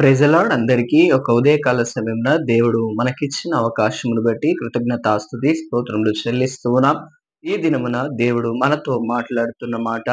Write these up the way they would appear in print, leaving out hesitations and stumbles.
Praise the lord అందరికీ ఒక ఉదయకాల సమయంన దేవుడు మనకిచ్చిన అవకాశమును బట్టి కృతజ్ఞతాస్తుతి స్తోత్రములు చెల్లిస్తూ ఉన్నాం. ఈ దినమున దేవుడు మనతో మాట్లాడుతున్న మాట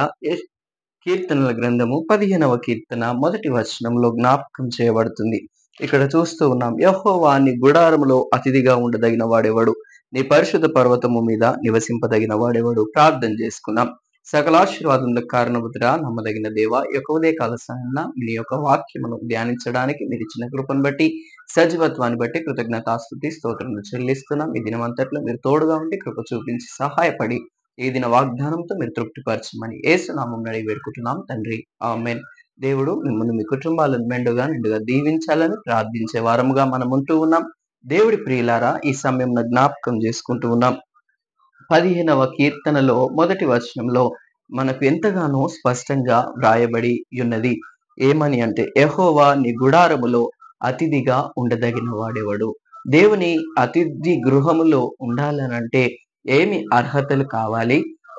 కీర్తనల గ్రంథము 15వ కీర్తన మొదటి వచనంలో జ్ఞాపకం చేయబడుతుంది. ఇక్కడ చూస్తూ ఉన్నాం, యెహోవా నీ గుడారములో అతిథిగా ఉండదగిన వాడెవడు, నీ పరిశుద్ధ పర్వతము మీద నివసింపదగిన వాడెవడు. ప్రార్థన చేసుకుందాం. సకలాశీర్వాదములకు కారణభూతుడా నమ్మదగిన దేవ, ఈ యొక్క ఉదయకాల సమయంలో మీ యొక్క వాక్యమును ధ్యానించడానికి మీరు ఇచ్చిన కృపను బట్టి, సజీవత్వాన్ని బట్టి కృతజ్ఞతాస్తుతి స్తోత్రములు చెల్లిస్తున్నాం. ఈ దినమంతట్లో మీరు తోడుగా ఉండి కృప చూపించి సహాయపడి ఈ దిన వాగ్దానంతో మీరు తృప్తిపరచమని యేసు నామమున అడిగి వేడుకుంటున్నాం తండ్రి, ఆమేన్. దేవుడు మిమ్మల్ని మీ కుటుంబాలను నిండుగా దీవించాలని ప్రార్థించే వారముగా మనం ఉంటూ ఉన్నాం. దేవుడి ప్రియులారా, ఈ సమయంలో జ్ఞాపకం చేసుకుంటూ ఉన్నాం. 15వ కీర్తనలో మొదటి వచనంలో మనకు ఎంతగానో స్పష్టంగా వ్రాయబడి ఉన్నది. ఏమని అంటే, యెహోవా నీ గుడారములో అతిథిగా ఉండదగిన వాడెవడు. దేవుని అతిథి గృహములో ఉండాలనంటే ఏమి అర్హతలు కావాలి?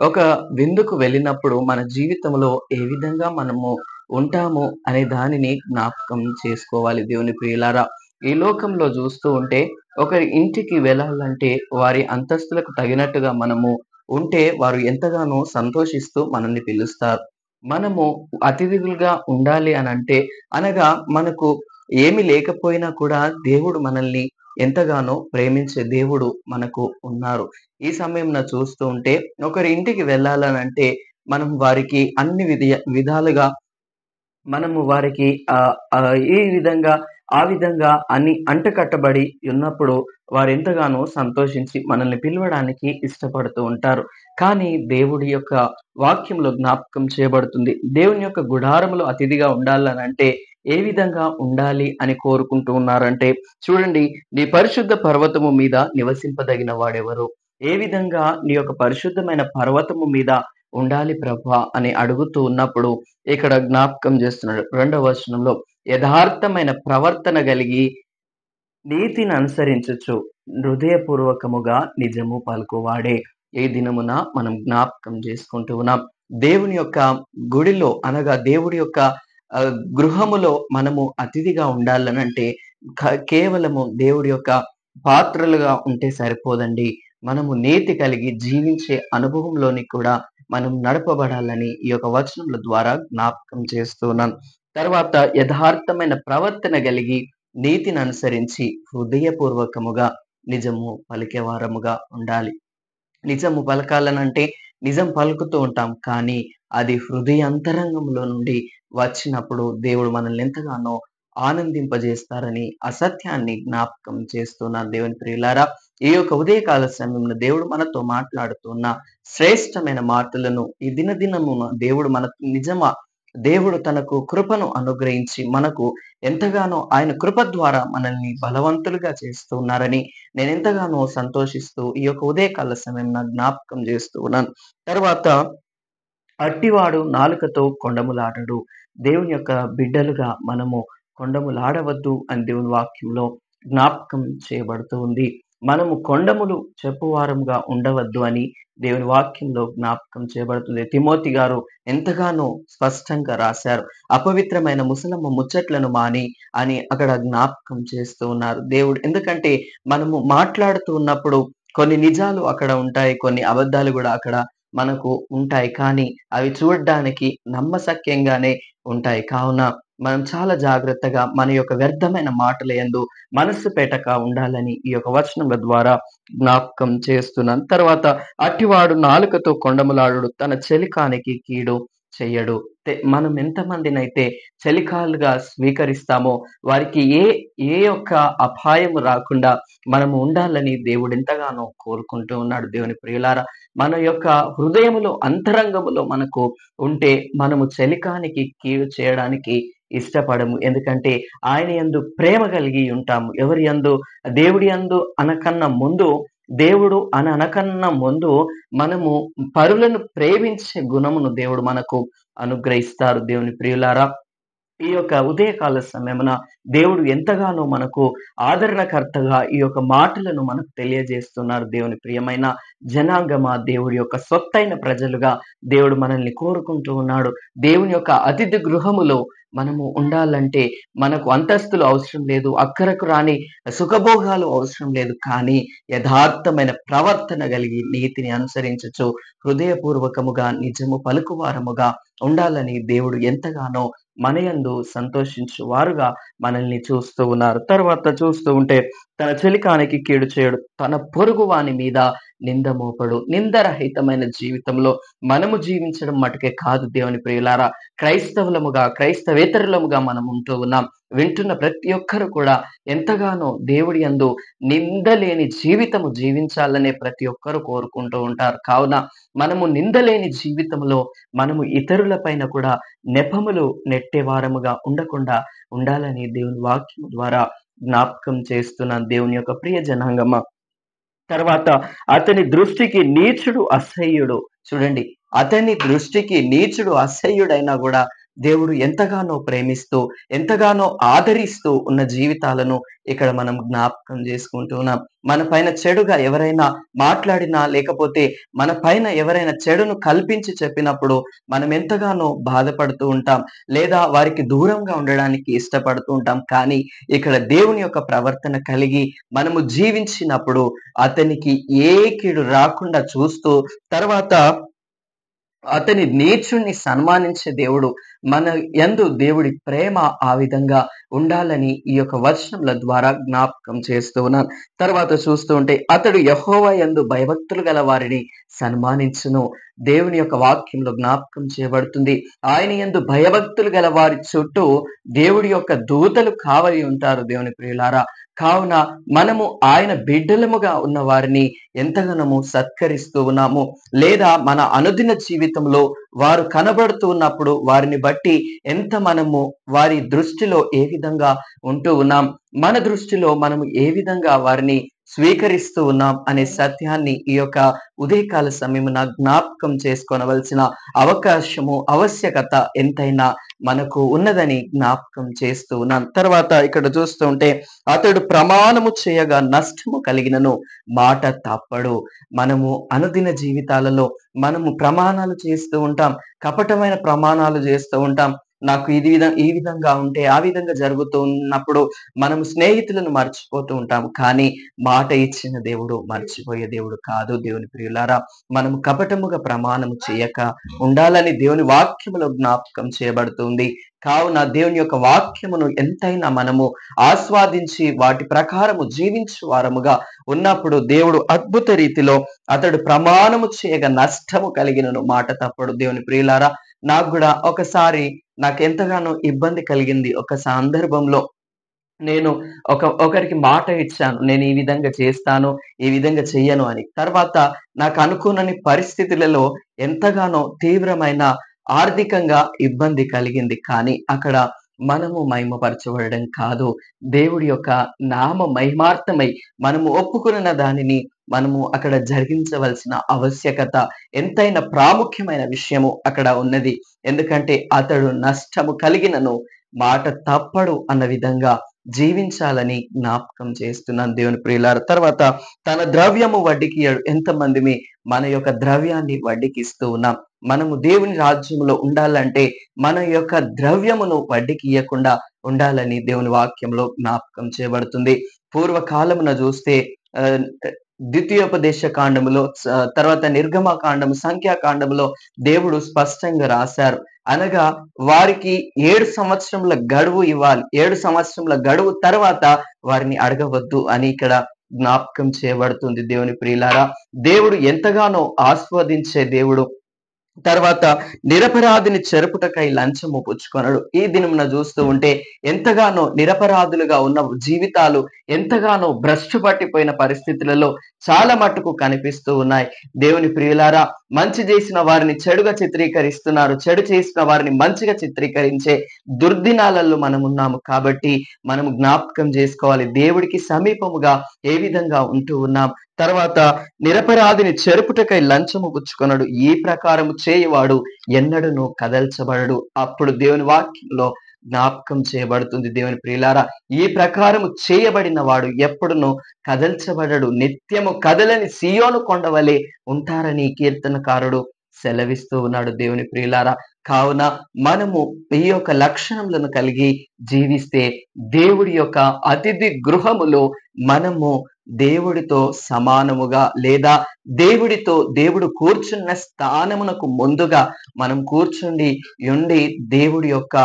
ఒక విందుకు వెళ్ళినప్పుడు మన జీవితంలో ఏ విధంగా మనము ఉంటాము అనే దానిని జ్ఞాపకం చేసుకోవాలి. దేవుని ప్రియులారా, ఈ లోకంలో చూస్తూ ఉంటే ఒకరి ఇంటికి వెళ్ళాలంటే వారి అంతస్తులకు తగినట్టుగా మనము ఉంటే వారు ఎంతగానో సంతోషిస్తూ మనల్ని పిలుస్తారు. మనము అతిథులుగా ఉండాలి అనంటే, అనగా మనకు ఏమి లేకపోయినా కూడా దేవుడు మనల్ని ఎంతగానో ప్రేమించే దేవుడు మనకు ఉన్నారు. ఈ సమయంలో చూస్తూ ఉంటే ఒకరి ఇంటికి వెళ్ళాలనంటే మనం వారికి అన్ని విధాలుగా మనము వారికి ఈ విధంగా, ఆ విధంగా అని అంటకట్టబడి ఉన్నప్పుడు వారెంతగానో సంతోషించి మనల్ని పిలవడానికి ఇష్టపడుతూ ఉంటారు. కానీ దేవుడి యొక్క వాక్యంలో జ్ఞాపకం చేయబడుతుంది, దేవుని యొక్క గుడారములో అతిథిగా ఉండాలనంటే ఏ విధంగా ఉండాలి అని కోరుకుంటూ ఉన్నారంటే, చూడండి, నీ పరిశుద్ధ పర్వతము మీద నివసింపదగిన వాడెవరు. ఏ విధంగా నీ యొక్క పరిశుద్ధమైన పర్వతము మీద ఉండాలి ప్రభా అని అడుగుతూ ఉన్నప్పుడు ఇక్కడ జ్ఞాపకం చేస్తున్నాడు 2వ వచనంలో, యథార్థమైన ప్రవర్తన కలిగి నీతిని అనుసరించుచు హృదయపూర్వకముగా నిజము పలుకువాడే. ఏ దినమున మనం జ్ఞాపకం చేసుకుంటూ ఉన్నాం. దేవుని యొక్క గుడిలో, అనగా దేవుడి యొక్క గృహములో మనము అతిథిగా ఉండాలనంటే కేవలము దేవుడి యొక్క పాత్రలుగా ఉంటే సరిపోదండి. మనము నీతి కలిగి జీవించే అనుభవంలోని కూడా మనం నడపబడాలని ఈ యొక్క వచనముల ద్వారా జ్ఞాపకం చేస్తున్నాను. తర్వాత యథార్థమైన ప్రవర్తన కలిగి నీతిని అనుసరించి హృదయపూర్వకముగా నిజము పలికేవారముగా ఉండాలి. నిజము పలకాలనంటే నిజం పలుకుతూ ఉంటాం, కానీ అది హృదయాంతరంగంలో నుండి వచ్చినప్పుడు దేవుడు మనల్ని ఎంతగానో ఆనందింపజేస్తారని అసత్యాన్ని జ్ఞాపకం చేస్తున్నాను. దేవుని ప్రియులారా, ఈ యొక్క ఉదయకాల సమయంలో దేవుడు మనతో మాట్లాడుతున్న శ్రేష్టమైన మాటలను ఈ దినదినమున దేవుడు తనకు కృపను అనుగ్రహించి మనకు ఎంతగానో ఆయన కృప ద్వారా మనల్ని బలవంతులుగా చేస్తూ ఉన్నారని నేను ఎంతగానో సంతోషిస్తూ ఈ యొక్క ఉదయకాల సమయం జ్ఞాపకం చేస్తూ ఉన్నాను. తర్వాత, అట్టివాడు నాలుకతో కొండములాడడు. దేవుని యొక్క బిడ్డలుగా మనము కొండములాడవద్దు అని దేవుని వాక్యంలో జ్ఞాపకం చేయబడుతూ ఉంది. మనము కొండములు చెప్పువారంగా ఉండవద్దు అని దేవుని వాక్యంలో జ్ఞాపకం చేయబడుతుంది. తిమోతి గారు ఎంతగానో స్పష్టంగా రాశారు. అపవిత్రమైన ముసలమ్మ ముచ్చట్లను మాని అని అక్కడ జ్ఞాపకం చేస్తూ ఉన్నారు దేవుడు. ఎందుకంటే మనము మాట్లాడుతూ ఉన్నప్పుడు కొన్ని నిజాలు అక్కడ ఉంటాయి, కొన్ని అబద్ధాలు కూడా అక్కడ మనకు ఉంటాయి, కానీ అవి చూడడానికి నమ్మశక్యంగానే ఉంటాయి. కావున మనం చాలా జాగ్రత్తగా మన యొక్క వ్యర్థమైన మాటల యందు మనస్సు పెట్టక ఉండాలని ఈ యొక్క వచనముల ద్వారా జ్ఞాపకం చేస్తున్నాను. తర్వాత, అట్టివాడు నాలుకతో కొండములాడు, తన చెలికానికి కీడు చెయ్యడు. మనం ఎంతమందినైతే చలికాలుగా స్వీకరిస్తామో వారికి ఏ యొక్క అపాయము రాకుండా మనము ఉండాలని దేవుడు ఎంతగానో కోరుకుంటూ ఉన్నాడు. దేవుని ప్రియులారా, మన యొక్క హృదయములో, అంతరంగములో మనకు ఉంటే మనము చలికానికి కీడు చేయడానికి ఇష్టపడము. ఎందుకంటే ఆయన యందు ప్రేమ కలిగి ఉంటాము. ఎవరి యందు? దేవుడి యందు దేవుడు అనకన్నా ముందు మనము పరులను ప్రేమించే గుణమును దేవుడు మనకు అనుగ్రహిస్తారు. దేవుని ప్రియులారా, ఈ యొక్క ఉదయకాల సమయమున దేవుడు ఎంతగానో మనకు ఆదరణకర్తగా ఈ యొక్క మాటలను మనకు తెలియజేస్తున్నారు. దేవుని ప్రియమైన జనాంగమా, దేవుడి యొక్క సొత్తైన ప్రజలుగా దేవుడు మనల్ని కోరుకుంటూ ఉన్నాడు. దేవుని యొక్క అతిథి గృహములో మనము ఉండాలంటే మనకు అంతస్తులు అవసరం లేదు, అక్కరకు రాని సుఖభోగాలు అవసరం లేదు. కానీ యథార్థమైన ప్రవర్తన కలిగి నీతిని అనుసరించుచు హృదయపూర్వకముగా నిజము పలుకువారముగా ఉండాలని దేవుడు ఎంతగానో మన యందు సంతోషించు వారుగా మనల్ని చూస్తూ ఉన్నారు. తర్వాత చూస్తూ ఉంటే తన చెలికానికి కీడు చేయడు, తన పొరుగు వాని మీద నింద మోపడు. నిందరహితమైన జీవితంలో మనము జీవించడం మటుకే కాదు దేవుని ప్రియులారా, క్రైస్తవేతరులముగా మనం ఉంటూ ఉన్నాం. వింటున్న ప్రతి ఒక్కరు కూడా ఎంతగానో దేవుడి యందు నిందలేని జీవితము జీవించాలనే ప్రతి ఒక్కరు కోరుకుంటూ ఉంటారు. కావున మనము నిందలేని జీవితంలో మనము ఇతరుల పైన కూడా నెపములు నెట్టే వారముగా ఉండకుండా ఉండాలని దేవుని వాక్యం ద్వారా జ్ఞాపకం చేస్తున్న దేవుని యొక్క ప్రియ జనాంగమా. తర్వాత అతని దృష్టికి నీచుడు అసహ్యుడు. చూడండి, అతని దృష్టికి నీచుడు అసహ్యుడైనా కూడా దేవుడు ఎంతగానో ప్రేమిస్తూ, ఎంతగానో ఆదరిస్తూ ఉన్న జీవితాలను ఇక్కడ మనం జ్ఞాపకం చేసుకుంటూ ఉన్నాం. మన పైన చెడుగా ఎవరైనా మాట్లాడినా, లేకపోతే మన పైన ఎవరైనా చెడును కల్పించి చెప్పినప్పుడు మనం ఎంతగానో బాధపడుతూ ఉంటాం, లేదా వారికి దూరంగా ఉండడానికి ఇష్టపడుతూ ఉంటాం. కానీ ఇక్కడ దేవుని యొక్క ప్రవర్తన కలిగి మనము జీవించినప్పుడు అతనికి ఏ కీడు రాకుండా చూస్తూ, తర్వాత అతని నీచుణ్ణి సన్మానించే దేవుడు, మన యందు దేవుడి ప్రేమ ఆ విధంగా ఉండాలని ఈ యొక్క వచనముల ద్వారా జ్ఞాపకం చేస్తూ ఉన్నాను. తర్వాత చూస్తూ ఉంటే అతడు యెహోవా యందు భయభక్తులు గల వారిని సన్మానించును. దేవుని యొక్క వాక్యంలో జ్ఞాపకం చేయబడుతుంది, ఆయన యందు భయభక్తులు గల వారి చుట్టూ దేవుడి యొక్క దూతలు కావలి ఉంటారు. దేవుని ప్రియులారా, కావున మనము ఆయన బిడ్డలముగా ఉన్న వారిని ఎంతగానో సత్కరిస్తూ ఉన్నాము, లేదా మన అనుదిన జీవితంలో వారు కనబడుతూ ఉన్నప్పుడు వారిని బట్టి ఎంత మనము వారి దృష్టిలో ఏ విధంగా ఉంటూ ఉన్నాం, మన దృష్టిలో మనము ఏ విధంగా వారిని స్వీకరిస్తూ ఉన్నాం అనే సత్యాన్ని ఈ యొక్క ఉదయకాల సమయమున జ్ఞాపకం చేసుకోనవలసిన అవకాశము, ఆవశ్యకత ఎంతైనా మనకు ఉన్నదని జ్ఞాపకం చేస్తూ ఉన్నాం. తర్వాత ఇక్కడ చూస్తూ ఉంటే అతడు ప్రమాణము చేయగా నష్టము కలిగినను మాట తప్పడు. మనము అనుదిన జీవితాలలో మనము ప్రమాణాలు చేస్తూ ఉంటాం, కపటమైన ప్రమాణాలు చేస్తూ ఉంటాం. నాకు ఈ విధంగా ఉంటే ఆ విధంగా జరుగుతూ ఉన్నప్పుడు మనము స్నేహితులను మర్చిపోతూ ఉంటాము. కానీ మాట ఇచ్చిన దేవుడు మర్చిపోయే దేవుడు కాదు. దేవుని ప్రియులారా, మనము కపటముగా ప్రమాణము చేయక ఉండాలని దేవుని వాక్యములో జ్ఞాపకం చేయబడుతుంది. కావున దేవుని యొక్క వాక్యమును ఎంతైనా మనము ఆస్వాదించి వాటి ప్రకారము జీవించు వారముగా ఉన్నప్పుడు దేవుడు అద్భుత రీతిలో అతడు ప్రమాణము చేయగా నష్టము కలిగినను మాట తప్పడు. దేవుని ప్రియులారా, నాకు కూడా ఒకసారి నాకు ఎంతగానో ఇబ్బంది కలిగింది. ఒక సందర్భంలో నేను ఒకరికి మాట ఇచ్చాను, నేను ఈ విధంగా చేస్తాను, ఈ విధంగా చెయ్యను అని. తర్వాత నాకు అనుకోనని పరిస్థితులలో ఎంతగానో తీవ్రమైన ఆర్థికంగా ఇబ్బంది కలిగింది. కానీ అక్కడ మనము మహిమపరచబడడం కాదు, దేవుడి యొక్క నామ మహిమార్థమై మనము ఒప్పుకున్న దానిని మనము అక్కడ జరిగించవలసిన ఆవశ్యకత, ఎంతైనా ప్రాముఖ్యమైన విషయము అక్కడ ఉన్నది. ఎందుకంటే అతడు నష్టము కలిగినను మాట తప్పడు అన్న విధంగా జీవించాలని జ్ఞాపకం చేస్తున్నాను దేవుని ప్రియులారా. తర్వాత తన ద్రవ్యము వడ్డీకి ఇయ్యడు. ఎంతమందిమి మన యొక్క ద్రవ్యాన్ని వడ్డీకి ఇస్తూ ఉన్నాం. మనము దేవుని రాజ్యంలో ఉండాలంటే మన యొక్క ద్రవ్యమును వడ్డీకి ఇయ్యకుండా ఉండాలని దేవుని వాక్యంలో జ్ఞాపకం చేయబడుతుంది. పూర్వకాలమున చూస్తే ద్వితీయోపదేశ కాండములో, తర్వాత నిర్గమకాండము, సంఖ్యాకాండములో దేవుడు స్పష్టంగా రాశారు. అనగా వారికి 7 సంవత్సరముల గడువు ఇవ్వాలి, 7 సంవత్సరముల గడువు తర్వాత వారిని అడగవద్దు అని ఇక్కడ జ్ఞాపకం చేయబడుతుంది. దేవుని ప్రియులారా, దేవుడు ఎంతగానో ఆస్వాదించే దేవుడు. తర్వాత నిరపరాధిని చెరుపుటకై లంచము పుచ్చుకొనడు. ఈ దినమున చూస్తూ ఉంటే ఎంతగానో నిరపరాధులుగా ఉన్న జీవితాలు ఎంతగానో భ్రష్టు పట్టిపోయిన పరిస్థితులలో చాలా మట్టుకు కనిపిస్తూ ఉన్నాయి. దేవుని ప్రియులారా, మంచి చేసిన వారిని చెడుగా చిత్రీకరిస్తున్నారు, చెడు చేసిన వారిని మంచిగా చిత్రీకరించే దుర్దినాలలో మనం ఉన్నాము. కాబట్టి మనము జ్ఞాపకం చేసుకోవాలి, దేవుడికి సమీపముగా ఏ విధంగా ఉంటూ ఉన్నాం. తర్వాత నిరపరాధిని చెరుపుటకై లంచము పుచ్చుకొనడు, ఈ ప్రకారము చేయువాడు ఎన్నడూను కదల్చబడడు. అప్పుడు దేవుని వాక్యంలో జ్ఞాపకం చేయబడుతుంది. దేవుని ప్రియులారా, ఈ ప్రకారము చేయబడిన వాడు ఎప్పుడునూ కదల్చబడడు, నిత్యము కదలని సీయోను కొండవలె ఉంటారని కీర్తనకారుడు సెలవిస్తూ ఉన్నాడు. దేవుని ప్రియులారా, కావున మనము ఈ యొక్క లక్షణములను కలిగి జీవిస్తే దేవుడి యొక్క అతిథి గృహములో మనము దేవుడితో సమానముగా, లేదా దేవుడు కూర్చున్న స్థానమునకు ముందుగా మనం కూర్చుండి ఉండి దేవుడి యొక్క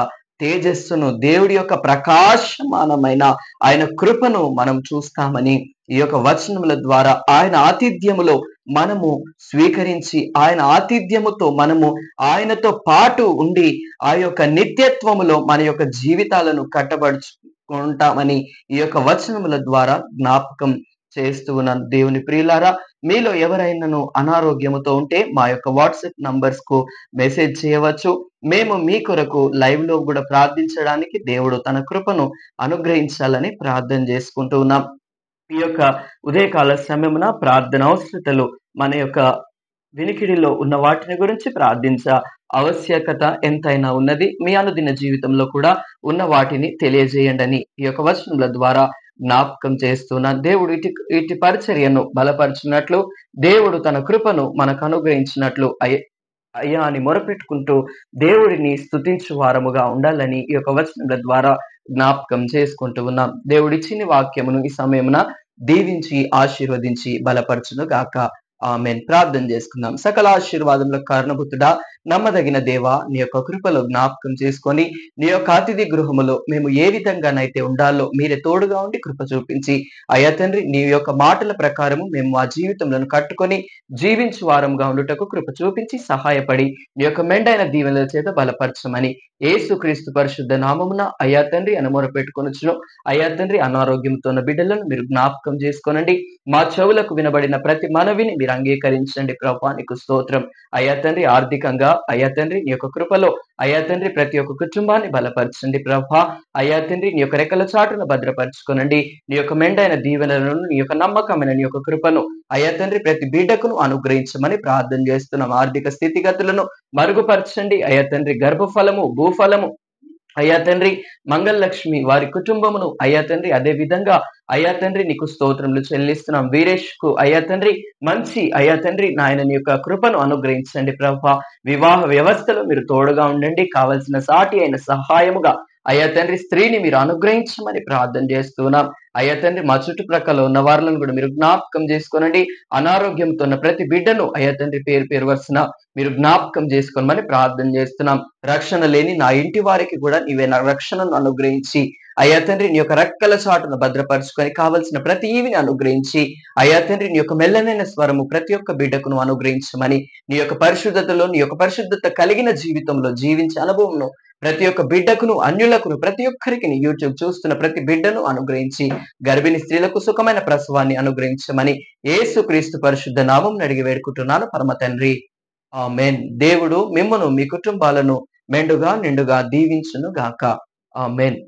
తేజస్సును, దేవుడి యొక్క ప్రకాశమానమైన ఆయన కృపను మనం చూస్తామని ఈ యొక్క వచనముల ద్వారా ఆయన ఆతిథ్యములో మనము స్వీకరించి, ఆయన ఆతిథ్యముతో మనము ఆయనతో పాటు ఉండి ఆ యొక్క నిత్యత్వములో మన యొక్క జీవితాలను కట్టబడుచుకుంటామని ఈ యొక్క వచనముల ద్వారా జ్ఞాపకం చేస్తూ ఉన్నాను. దేవుని ప్రియులారా, మీలో ఎవరైనాను అనారోగ్యముతో ఉంటే మా యొక్క వాట్సాప్ నంబర్స్ కు మెసేజ్ చేయవచ్చు. మేము మీ కొరకు లైవ్ లో కూడా ప్రార్థించడానికి దేవుడు తన కృపను అనుగ్రహించాలని ప్రార్థన చేసుకుంటూ ఉన్నాం. ఈ యొక్క ఉదయకాల సమయమున ప్రార్థన అవసరతలు మన యొక్క వినికిడిలో ఉన్న వాటిని గురించి ప్రార్థించ ఆవశ్యకత ఎంతైనా ఉన్నది. మీ అనుదిన జీవితంలో కూడా ఉన్న వాటిని తెలియజేయండి అని ఈ యొక్క వచనముల ద్వారా జ్ఞాపకం చేస్తున్న దేవుడు ఇటు పరిచర్యను బలపరిచినట్లు, దేవుడు తన కృపను మనకు అనుగ్రహించినట్లు అయ్యా అని మొరపెట్టుకుంటూ దేవుడిని స్తుతించు వారముగా ఉండాలని ఈ యొక్క వచనముల ద్వారా జ్ఞాపకం చేసుకుంటూ ఉన్నాం. దేవుడిచ్చిన వాక్యమును ఈ సమయమున దీవించి ఆశీర్వదించి బలపరచును గాక. ఆమేన్. ప్రార్థన చేసుకుందాం. సకల ఆశీర్వాదములకు కారణభూతుడా, నమ్మదగిన దేవా, నీ యొక్క కృపలో జ్ఞాపకం చేసుకొని నీ యొక్క అతిథి గృహములో మేము ఏ విధంగానైతే ఉండాలో మీరే తోడుగా ఉండి కృప చూపించి, అయ్యా తండ్రి, నీ యొక్క మాటల ప్రకారము మేము మా జీవితంలో కట్టుకొని జీవించు వారంగా ఉండుటకు కృప చూపించి సహాయపడి నీ యొక్క మెండైన దీవెనల చేత బలపరచమని యేసుక్రీస్తు పరిశుద్ధ నామమున అయ్యా తండ్రి అని మొరపెట్టుకొనుచును. అయ్యా తండ్రి, అనారోగ్యంతో ఉన్న బిడ్డలను మీరు జ్ఞాపకం చేసుకోనండి. మా చెవులకు వినబడిన ప్రతి మనవిని మీరు అంగీకరించండి ప్రభా. నీకు స్తోత్రం. అయ్యా తండ్రి, ఆర్థికంగా అయ్యా తండ్రి నీ యొక్క కృపలో అయ్యా తండ్రి ప్రతి ఒక్క కుటుంబాన్ని బలపరచండి ప్రభా. అయ్యా తండ్రి, నీ యొక్క రెక్కల చాటును భద్రపరచుకోనండి. నీ యొక్క మెండైన దీవెనలను, నీ యొక్క నమ్మకమైన నీ యొక్క కృపను అయ్యా తండ్రి ప్రతి బిడ్డకును అనుగ్రహించమని ప్రార్థన చేస్తున్నాం. ఆర్థిక స్థితిగతులను మరుగుపరచండి అయ్యా తండ్రి. గర్భఫలము, భూఫలము అయ్యా తండ్రి, మంగళలక్ష్మి వారి కుటుంబమును అయ్యా తండ్రి అదే విధంగా అయ్యా తండ్రి నీకు స్తోత్రములు చెల్లిస్తున్నాం. వీరేష్ కు అయ్యా తండ్రి మంచి అయ్యా తండ్రి నాయన నీ యొక్క కృపను అనుగ్రహించండి ప్రభా. వివాహ వ్యవస్థలో మీరు తోడుగా ఉండండి. కావలసిన సాటి అయిన సహాయముగా అయ్యా తండ్రి స్త్రీని మీరు అనుగ్రహించమని ప్రార్థన చేస్తున్నాం. అయ్యా తండ్రి, మా చుట్టుప్రక్కల ఉన్న వారిని కూడా మీరు జ్ఞాపకం చేసుకోనండి. అనారోగ్యంతో ఉన్న ప్రతి బిడ్డను అయ్యా తండ్రి పేరు వరుసన మీరు జ్ఞాపకం చేసుకోమని ప్రార్థన చేస్తున్నాం. రక్షణ లేని నా ఇంటి వారికి కూడా నీవే నా రక్షణను అనుగ్రహించి అయ్యా తండ్రి నీ యొక్క రెక్కల చాటును భద్రపరుచుకొని కావలసిన ప్రతి ఈవిని అనుగ్రహించి అయ్యా తండ్రి నీ యొక్క మెల్లనైన స్వరము ప్రతి ఒక్క బిడ్డకును అనుగ్రహించమని, నీ యొక్క పరిశుద్ధతలో, నీ యొక్క పరిశుద్ధత కలిగిన జీవితంలో జీవించే అనుభవంను ప్రతి ఒక్క బిడ్డకును, అన్యులకును, ప్రతి ఒక్కరికి యూట్యూబ్ చూస్తున్న ప్రతి బిడ్డను అనుగ్రహించి గర్భిణీ స్త్రీలకు సుఖమైన ప్రసవాన్ని అనుగ్రహించమని యేసుక్రీస్తు పరిశుద్ధ నామం అడిగి వేడుకుంటున్నాను పరమ తండ్రి. ఆమేన్. దేవుడు మిమ్మును మీ కుటుంబాలను మెండుగా నిండుగా దీవించును గాక. ఆమేన్.